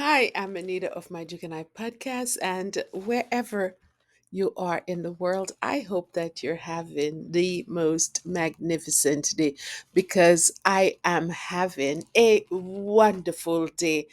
Hi, I'm Anita of My Duke and I podcast, and wherever you are in the world, I hope that you're having the most magnificent day because I am having a wonderful day.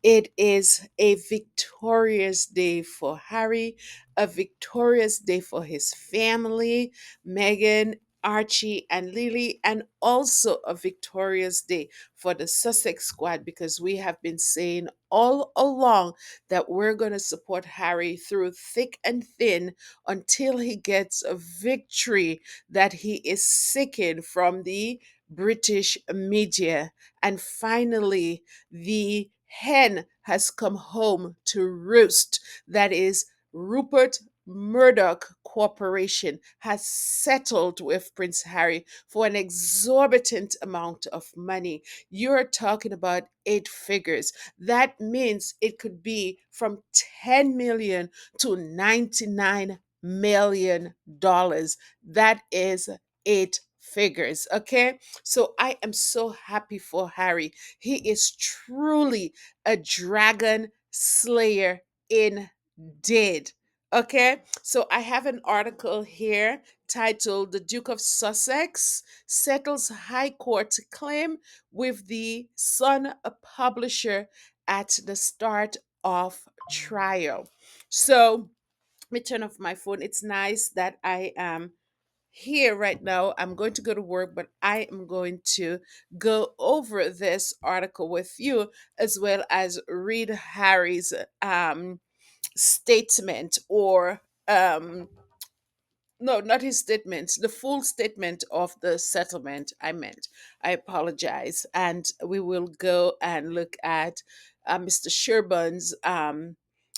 It is a victorious day for Harry, a victorious day for his family, Megan, Archie, and Lily, and also a victorious day for the Sussex squad because we have been saying all along that we're going to support Harry through thick and thin until he gets a victory that he is seeking from the British media. And finally, the hen has come home to roost. That is, Rupert Murdoch Corporation has settled with Prince Harry for an exorbitant amount of money. You're talking about eight figures. That means it could be from 10 million to 99 million dollars. That is eight figures. Okay, so I am so happy for Harry. He is truly a dragon slayer indeed. Okay, so I have an article here titled "The Duke of Sussex Settles High Court Claim with the Sun Publisher at the Start of Trial." So, let me turn off my phone. It's nice that I am here right now. I'm going to go to work, but I am going to go over this article with you as well as read Harry's statement or no, not his statement, the full statement of the settlement. I meant, I apologize. And we will go and look at Mr. Sherburne's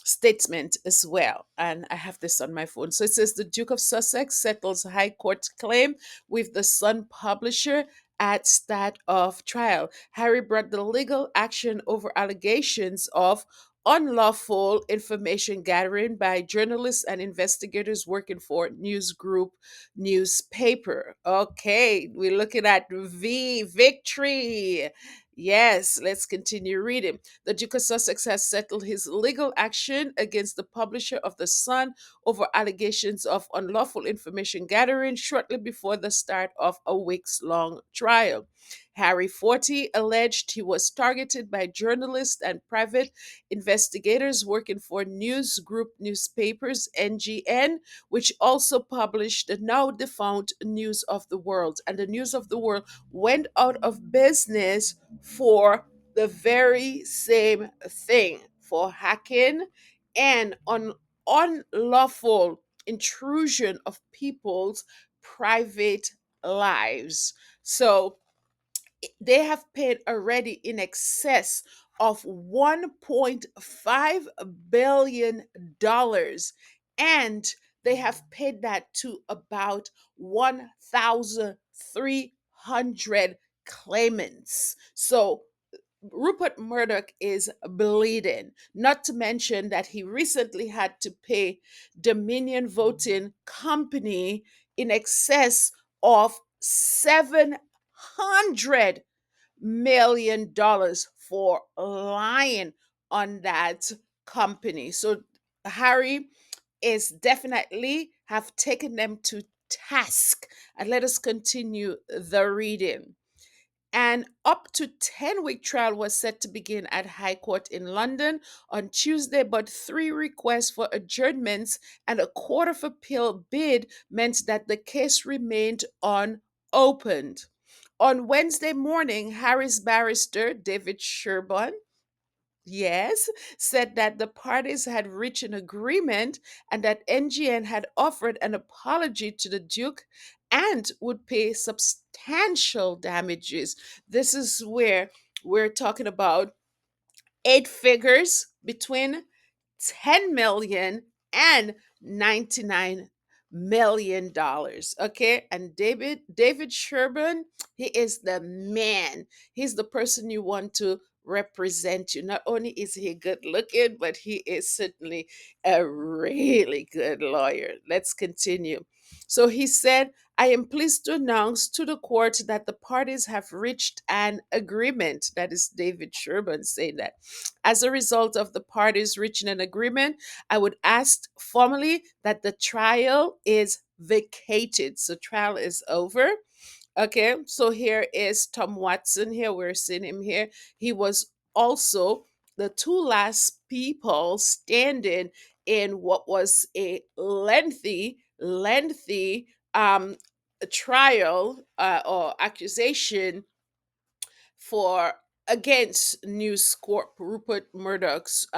statement as well. And I have this on my phone. So it says the Duke of Sussex settles High Court claim with the Sun publisher at start of trial. Harry brought the legal action over allegations of unlawful information gathering by journalists and investigators working for News Group newspaper. Okay, we're looking at V victory. Yes, let's continue reading. The Duke of Sussex has settled his legal action against the publisher of The Sun over allegations of unlawful information gathering shortly before the start of a weeks long trial. Harry Forty alleged he was targeted by journalists and private investigators working for News Group newspapers, NGN, which also published the now defunct News of the World. And the News of the World went out of business for the very same thing, for hacking and unlawful intrusion of people's private lives. So they have paid already in excess of $1.5 billion, and they have paid that to about 1,300 claimants. So Rupert Murdoch is bleeding, not to mention that he recently had to pay Dominion Voting Company in excess of $700 million for lying on that company. So Harry is definitely have taken them to task. And let us continue the reading. An up to 10-week trial was set to begin at High Court in London on Tuesday, but three requests for adjournments and a Court of Appeal bid meant that the case remained unopened. On Wednesday morning, Harry's barrister, David Sherburne, yes, said that the parties had reached an agreement and that NGN had offered an apology to the Duke and would pay substantial damages. This is where we're talking about eight figures between 10 million and 99 million dollars. Okay, and David Sherburne, he is the man. He's the person you want to represent you. Not only is he good looking, but he is certainly a really good lawyer. Let's continue. So he said, I am pleased to announce to the court that the parties have reached an agreement. That is David Sherman saying that. As a result of the parties reaching an agreement, I would ask formally that the trial is vacated. So trial is over. Okay, so here is Tom Watson. Here we're seeing him here. He was also the two last people standing in what was a lengthy trial or accusation for against News Corp, Rupert Murdoch's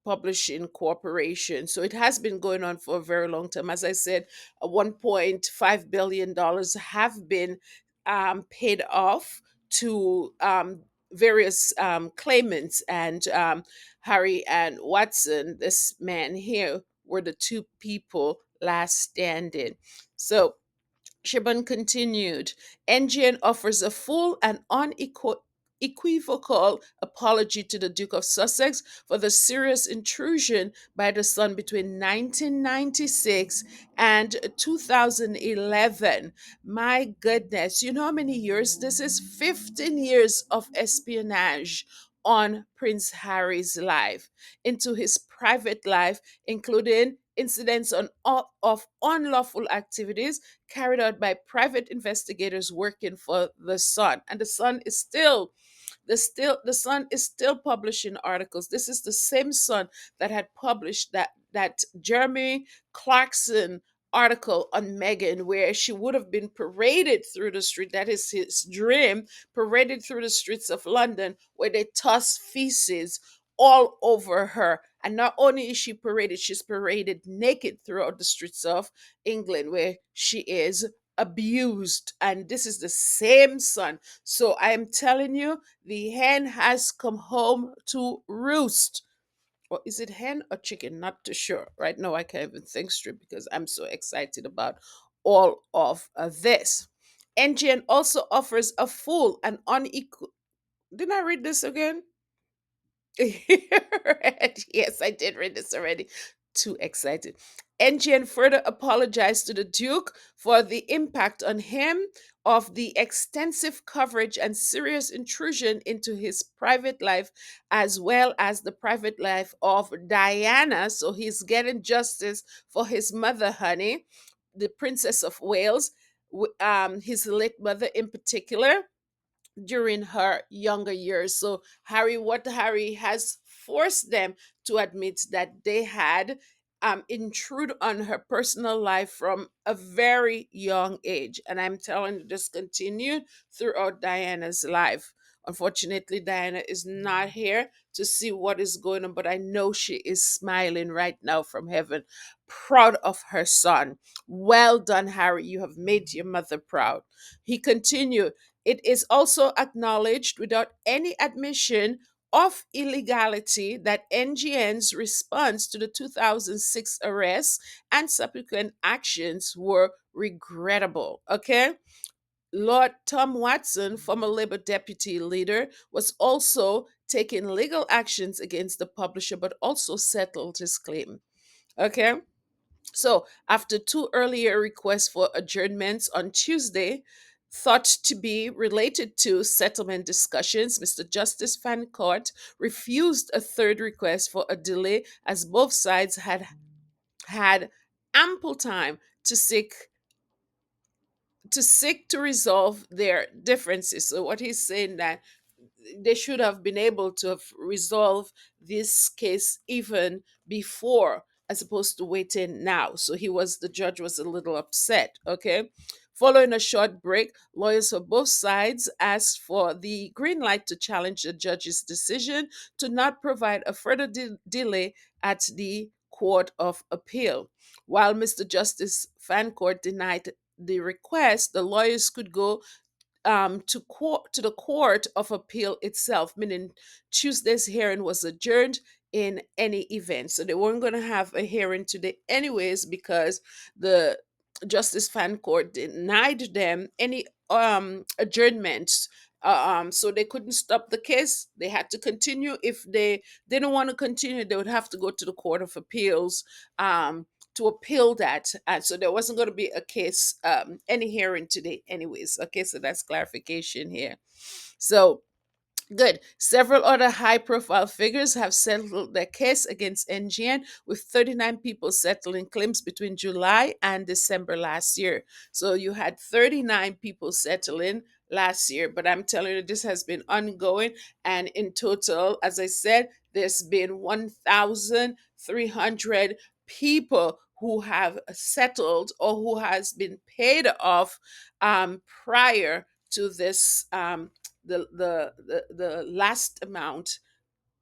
publishing corporation. So it has been going on for a very long time. As I said, $1.5 billion have been paid off to various claimants, and Harry and Watson, this man here, were the two people last standing. So Shiban continued, NGN offers a full and unequivocal apology to the Duke of Sussex for the serious intrusion by the son between 1996 and 2011. My goodness, you know how many years this is? 15 years of espionage on Prince Harry's life, into his private life, including incidents of unlawful activities carried out by private investigators working for the Sun. And the Sun is still the Sun is still publishing articles. This is the same Sun that had published that Jeremy Clarkson article on Meghan, where she would have been paraded through the street. That is his dream, paraded through the streets of London, where they toss feces all over her. And not only is she paraded, she's paraded naked throughout the streets of England, where she is abused. And this is the same Sun. So I am telling you, the hen has come home to roost. Or is it hen or chicken? Not too sure. Right now, I can't even think straight because I'm so excited about all of this. NGN also offers a full and unequal. Didn't I read this again? Yes, I did read this already. Too excited. NGN further apologized to the Duke for the impact on him of the extensive coverage and serious intrusion into his private life, as well as the private life of Diana. So he's getting justice for his mother, honey, the Princess of Wales, his late mother in particular during her younger years. So what Harry has forced them to admit that they had intrude on her personal life from a very young age. And I'm telling you, this continued throughout Diana's life. Unfortunately, Diana is not here to see what is going on, but I know she is smiling right now from heaven, proud of her son. Well done, Harry. You have made your mother proud. He continued, it is also acknowledged without any admission of illegality that NGN's response to the 2006 arrests and subsequent actions were regrettable. Okay? Lord Tom Watson, former Labour deputy leader, was also taking legal actions against the publisher but also settled his claim. Okay? So, after two earlier requests for adjournments on Tuesday, thought to be related to settlement discussions, Mr. Justice Fancourt refused a third request for a delay as both sides had ample time to resolve their differences. So what he's saying that they should have been able to have resolved this case even before, as opposed to waiting now. So the judge was a little upset. Okay. Following a short break, lawyers for both sides asked for the green light to challenge the judge's decision to not provide a further delay at the Court of Appeal. While Mr. Justice Fancourt denied the request, the lawyers could go to the Court of Appeal itself, meaning Tuesday's hearing was adjourned in any event. So they weren't going to have a hearing today, anyways, because the Justice Fan Court denied them any adjournments. So they couldn't stop the case. They had to continue. If they didn't want to continue, they would have to go to the Court of Appeals to appeal that. And so there wasn't going to be a case, any hearing today, anyways. Okay, so that's clarification here. So, good. Several other high profile figures have settled their case against NGN, with 39 people settling claims between July and December last year. So you had 39 people settling last year, but I'm telling you, this has been ongoing. And in total, as I said, there's been 1,300 people who have settled or who has been paid off prior to this the last amount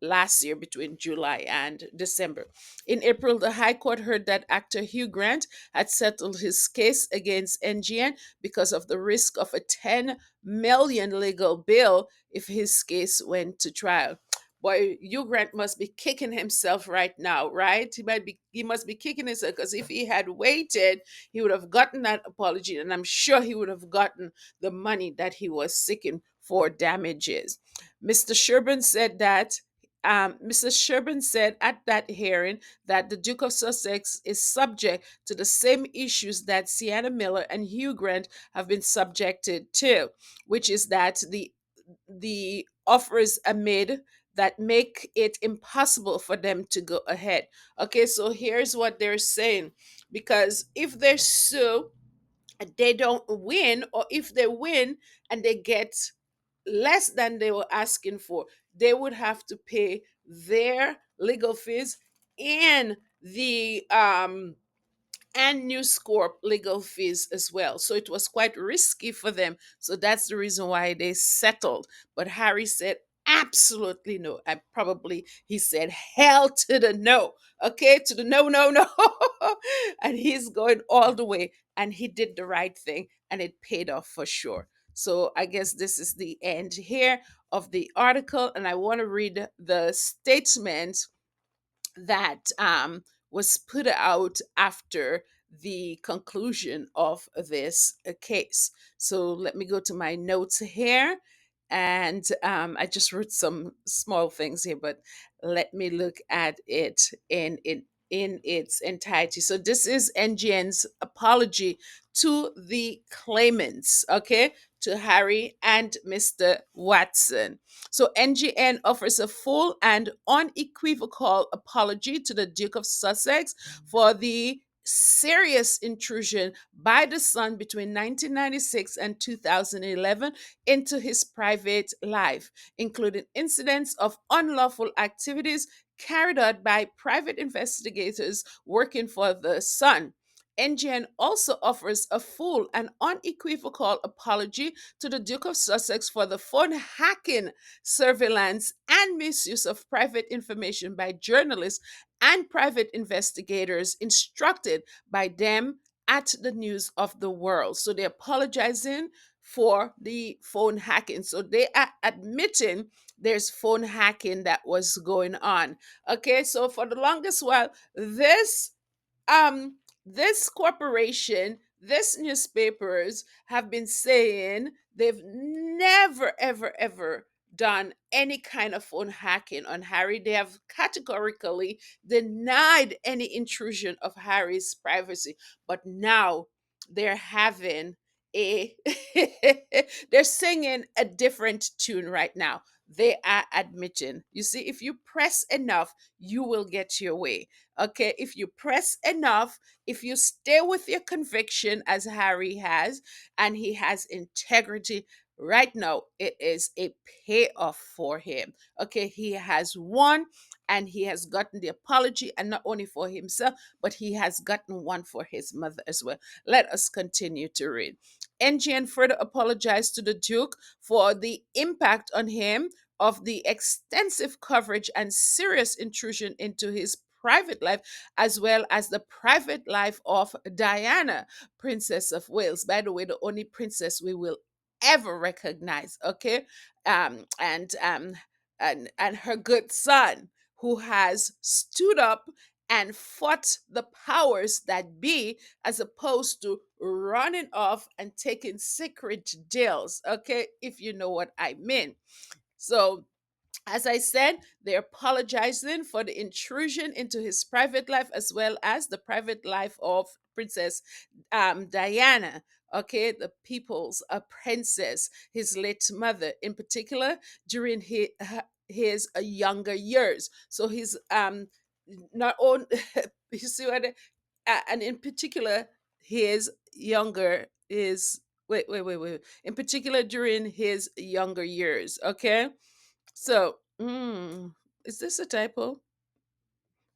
last year between July and December. In April, the High Court heard that actor Hugh Grant had settled his case against NGN because of the risk of a 10 million legal bill if his case went to trial. Boy, Hugh Grant must be kicking himself right now, right? He must be kicking himself, because if he had waited, he would have gotten that apology, and I'm sure he would have gotten the money that he was seeking for damages. Mr. Sherburne said that Mrs. Sherburne said at that hearing that the Duke of Sussex is subject to the same issues that Sienna Miller and Hugh Grant have been subjected to, which is that the offers are made that make it impossible for them to go ahead. Okay, so here's what they're saying. Because if they sue, they don't win, or if they win and they get less than they were asking for, they would have to pay their legal fees and the News Corp legal fees as well. So it was quite risky for them. So that's the reason why they settled. But Harry said, absolutely no. He said, hell to the no. Okay, to the no, no, no. And he's going all the way. And he did the right thing, and it paid off for sure. So I guess this is the end here of the article. And I want to read the statement that was put out after the conclusion of this case. So let me go to my notes here. And I just wrote some small things here, but let me look at it in its entirety. So this is NGN's apology to the claimants, okay, to Harry and Mr. Watson. So NGN offers a full and unequivocal apology to the Duke of Sussex for the serious intrusion by the son between 1996 and 2011 into his private life, including incidents of unlawful activities carried out by private investigators working for the son. NGN also offers a full and unequivocal apology to the Duke of Sussex for the phone hacking, surveillance, and misuse of private information by journalists and private investigators instructed by them at the News of the World. So they're apologizing for the phone hacking. So they are admitting there's phone hacking that was going on. Okay, so for the longest while, um this corporation, this newspapers have been saying they've never ever done any kind of phone hacking on Harry. They have categorically denied any intrusion of Harry's privacy, but now they're having a they're singing a different tune right now. They are admitting, you see, if you press enough, you will get your way. Okay, if you press enough, if you stay with your conviction as Harry has, and he has integrity, right now it is a payoff for him. Okay, he has won, and he has gotten the apology, and not only for himself, but he has gotten one for his mother as well. Let us continue to read. NGN further apologized to the Duke for the impact on him of the extensive coverage and serious intrusion into his private life, as well as the private life of Diana, Princess of Wales. By the way, the only princess we will ever recognize, okay? And her good son, who has stood up and fought the powers that be, as opposed to running off and taking secret deals, okay? If you know what I mean. So As I said, they're apologizing for the intrusion into his private life as well as the private life of Princess Diana. Okay, the people's princess, his late mother, in particular during his younger years. So he's not on. You see what? And in particular, his younger is wait. In particular, during his younger years. Okay, so, is this a typo?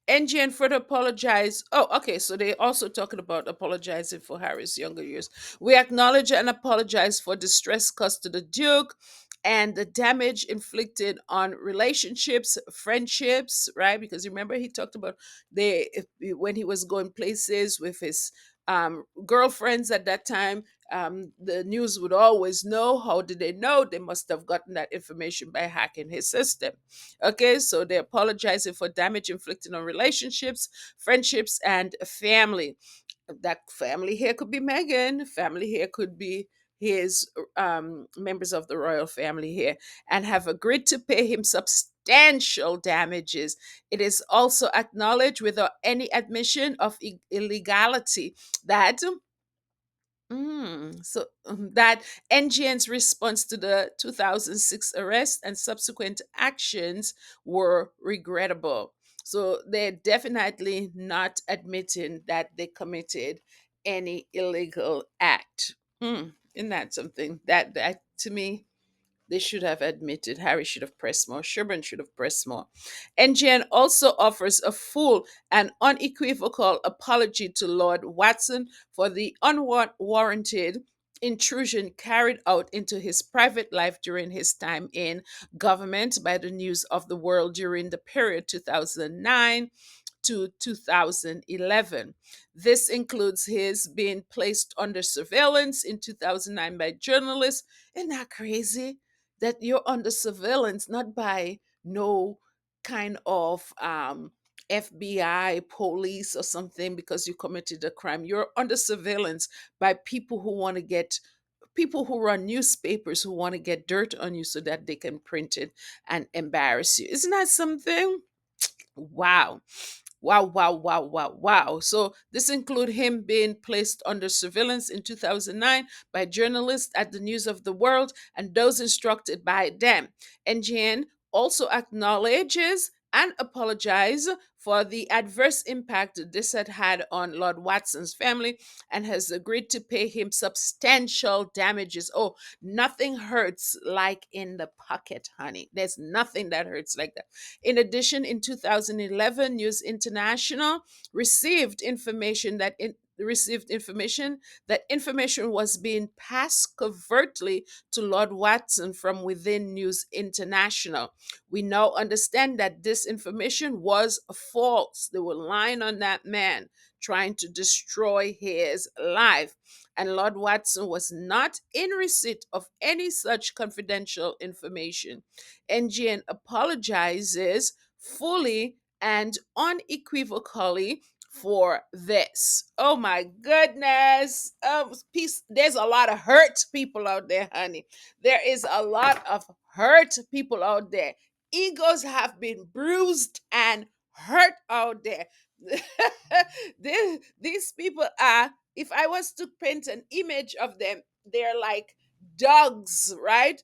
NGN further apologized. Oh, okay. So they also talking about apologizing for Harry's younger years. We acknowledge and apologize for distress caused to the Duke and the damage inflicted on relationships, friendships, right? Because remember he talked about when he was going places with his girlfriends at that time. The news would always know. How did they know? They must have gotten that information by hacking his system. Okay, so they're apologizing for damage inflicted on relationships, friendships, and family. That family here could be Meghan, family here could be his members of the royal family here, and have agreed to pay him substantial damages. It is also acknowledged without any admission of illegality that that NGN's response to the 2006 arrest and subsequent actions were regrettable. So they're definitely not admitting that they committed any illegal act. Isn't that something? That to me, they should have admitted. Harry should have pressed more. Sherburne should have pressed more. NGN also offers a full and unequivocal apology to Lord Watson for the unwarranted intrusion carried out into his private life during his time in government by the News of the World during the period 2009 to 2011. This includes his being placed under surveillance in 2009 by journalists. Isn't that crazy? That you're under surveillance, not by no kind of FBI, police, or something because you committed a crime. You're under surveillance by people who want to get people who run newspapers who want to get dirt on you so that they can print it and embarrass you. Isn't that something? Wow. Wow, wow, wow, wow, wow. So this include him being placed under surveillance in 2009 by journalists at the News of the World and those instructed by them. NGN also acknowledges and apologizes for the adverse impact this had had on Lord Watson's family and has agreed to pay him substantial damages. Oh, nothing hurts like in the pocket, honey. There's nothing that hurts like that. In addition, in 2011, News International received information that information was being passed covertly to Lord Watson from within News International. We now understand that this information was false. They were lying on that man, trying to destroy his life. And Lord Watson was not in receipt of any such confidential information. NGN apologizes fully and unequivocally for this. Oh my goodness. Peace. There's a lot of hurt people out there, honey. There is a lot of hurt people out there. Egos have been bruised and hurt out there. These people are, if I was to paint an image of them, they're like dogs, right?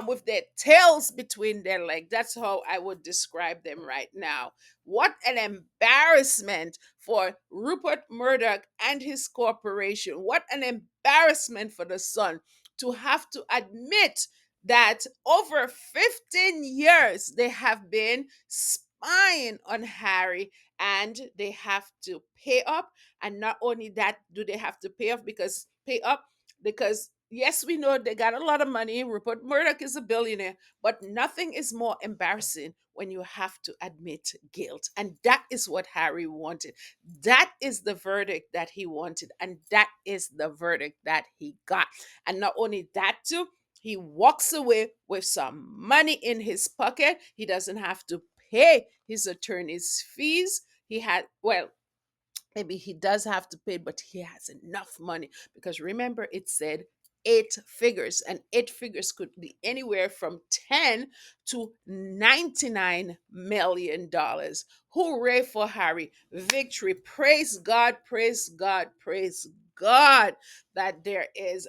With their tails between their legs. That's how I would describe them right now. What an embarrassment for Rupert Murdoch and his corporation. What an embarrassment for the Sun to have to admit that over 15 years they have been spying on Harry and they have to pay up. And not only that, do they have to pay up because yes, we know they got a lot of money. Rupert Murdoch is a billionaire, but nothing is more embarrassing when you have to admit guilt. And that is what Harry wanted. That is the verdict that he wanted. And that is the verdict that he got. And not only that, too, he walks away with some money in his pocket. He doesn't have to pay his attorney's fees. Well, maybe he does have to pay, but he has enough money because remember, it said eight figures, and eight figures could be anywhere from 10 to $99 million. Hooray for Harry! Victory! Praise God, praise God, praise God that there is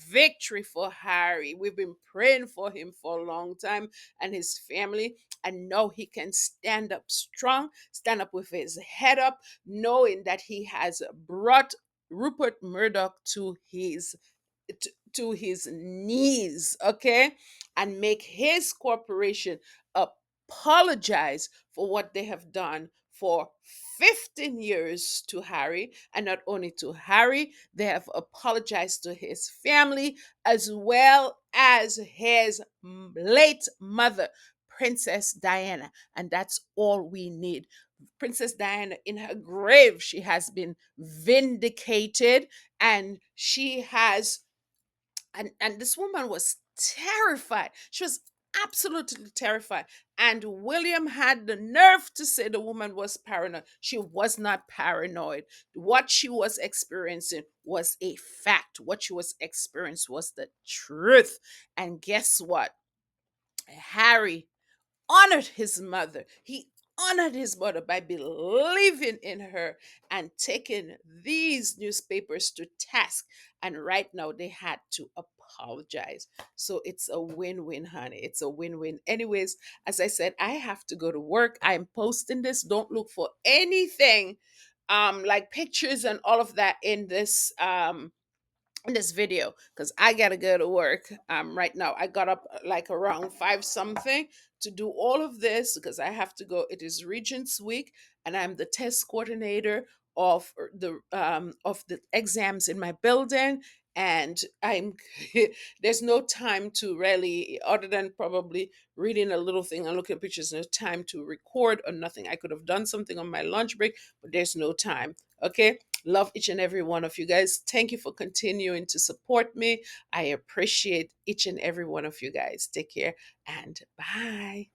victory for Harry. We've been praying for him for a long time and his family, and know he can stand up strong, stand up with his head up, knowing that he has brought Rupert Murdoch to his knees, okay, and make his corporation apologize for what they have done for 15 years to Harry. And not only to Harry, they have apologized to his family as well as his late mother, Princess Diana. And that's all we need. Princess Diana, in her grave, she has been vindicated, and she has, and this woman was terrified. She was absolutely terrified. And William had the nerve to say the woman was paranoid. She was not paranoid. What she was experiencing was a fact. What she was experiencing was the truth. And guess what? Harry honored his mother. He honored his mother by believing in her and taking these newspapers to task. And right now they had to apologize. So it's a win win, honey. It's a win win. Anyways, as I said, I have to go to work. I'm posting this. Don't look for anything like pictures and all of that in this video, because I gotta go to work right now. I got up like around five something to do all of this because I have to go. It is Regents Week, and I'm the test coordinator of the exams in my building. And I'm there's no time to really, other than probably reading a little thing and looking at pictures, no time to record or nothing. I could have done something on my lunch break, but there's no time. Okay. Love each and every one of you guys. Thank you for continuing to support me. I appreciate each and every one of you guys. Take care and bye.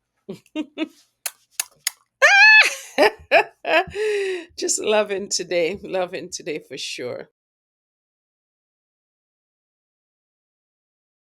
Just loving today for sure.